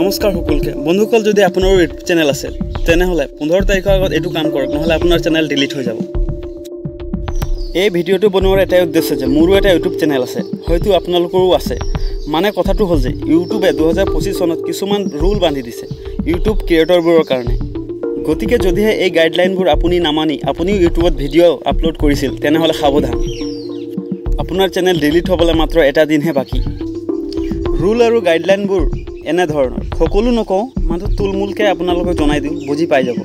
নমস্কাৰ সকলকে বন্ধুসকল যদি আপোনাৰ ইউটিউব চেনেল আছে তেনেহলে 15 তাৰিখৰ আগত এটো কাম কৰক নহলে আপোনাৰ চেনেল ডিলিট হৈ যাব এই ভিডিওটো বনোৱাৰ এটাই উদ্দেশ্য যে মোৰো এটা ইউটিউব চেনেল আছে হয়তো আপোনালোকৰো আছে মানে কথাটো হ'ল যে ইউটিউবে 2025 চনত কিছুমান ৰুল বান্ধি দিছে ইউটিউব ক্ৰিয়েটৰবোৰৰ কাৰণে গতিকে যদিহে এই গাইডলাইনবোৰ আপুনি নামানি আপুনি ইউটিউবত ভিডিও আপলোড কৰিছিল তেনেহলে সাৱধান আপোনাৰ চেনেল ডিলিট হ'বলৈ মাত্ৰ এটা দিনহে বাকি ৰুল আৰু গাইডলাইনবোৰ এনে ধৰণৰ সকলো নকওঁ মাত্ৰ তুলমুলকে আপোনালোকক জনাই দিম বুজি পাই যাব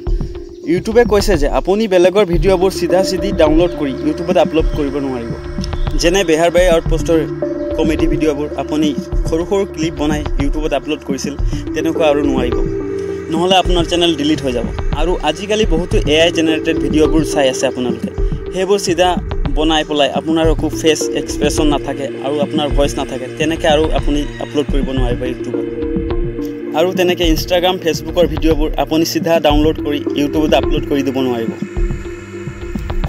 ইউটিউবে কৈছে যে আপুনি বেলেগৰ ভিডিওবোৰ সিধা ডাউনলোড কৰি ইউটিউবত আপলোড কৰিব নোৱাৰিব যেনে বেহাৰ বাই আউটপোষ্টৰ কমেডি ভিডিওবোৰ আপুনি সৰু ক্লিপ বনাই ইউটিউবত আপলোড কৰিছিল তেনেকুৱা আৰু নোৱাৰিব নহলে আপোনাৰ চেনেল ডিলিট হৈ যাব আৰু আজিকালি বহুতো এআই জেনাৰেটেড ভিডিওবোৰ চাই আছে আপোনালোকে হেবোৰ সিধা বনাই পলাই আপোনাৰ একো ফেস এক্সপ্ৰেছন নাথাকে আৰু আপোনাৰ ভয়েস নাথাকে তেনেকৈ আৰু আপুনি আপলোড কৰিব নোৱাৰিব ইউটিউবত আৰু তেনেকৈ ইনষ্টাগ্ৰাম ফেসবুকৰ ভিডিওবোৰ আপুনি সিধা ডাউনলোড কৰি ইউটিউবত আপলোড কৰি দিব নোৱাৰিব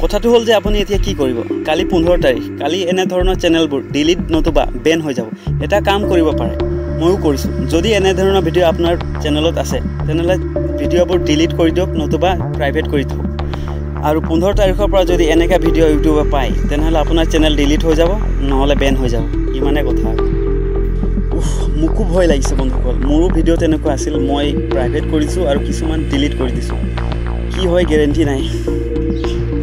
কথাটো হ'ল যে আপুনি এতিয়া কি কৰিব কালি 15 তাৰিখ কালি এনে ধৰণৰ চেনেলবোৰ ডিলিট নতুবা বেন হৈ যাব এটা কাম কৰিব পাৰে ময়ো কৰিছো যদি এনে ধৰণৰ ভিডিও আপোনাৰ চেনেলত আছে তেনেহলে ভিডিওবোৰ ডিলিট কৰি দিয়ক নতুবা প্ৰাইভেট কৰি থওক আৰু 15 তাৰিখৰ পৰা যদি এনেকা ভিডিও ইউটিউবে পায় তেনেহলে আপোনাৰ চেনেল ডিলিট হৈ যাব নহলে বেন হৈ যাব ইমানে কথা মুকু ভয় লাগিছে বন্ধুসকল মোৰো ভিডিও তেনেকুৱা আছিল মই প্ৰাইভেট কৰিছো আৰু কিছুমান ডিলিট কৰি দিছো কি হয় গ্যাৰান্টি নাই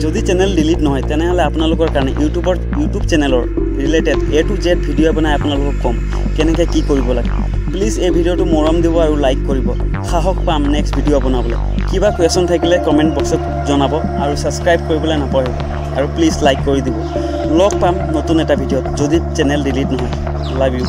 যদি চেনেল ডিলিট নহয় তেনেহলে আপোনালোকৰ কাৰণে ইউটিউব চেনেলৰ related A to Z video বনাই আপোনালোকক কম কেনেকৈ কি কৰিব লাগে প্লিজ এই ভিডিওটো মৰম দিব আৰু লাইক কৰিব সাহস পাম নেক্সট ভিডিও বনাবলৈ কিবা কোৱেশ্চন থাকিলে কমেন্ট বক্সত জনাব আৰু সাবস্ক্ৰাইব কৰিবলৈ নাপাহৰিব আৰু প্লিজ লাইক কৰি দিব লগ পাম নতুন এটা ভিডিওত যদি চেনেল ডিলিট নহয় লাভ ইউ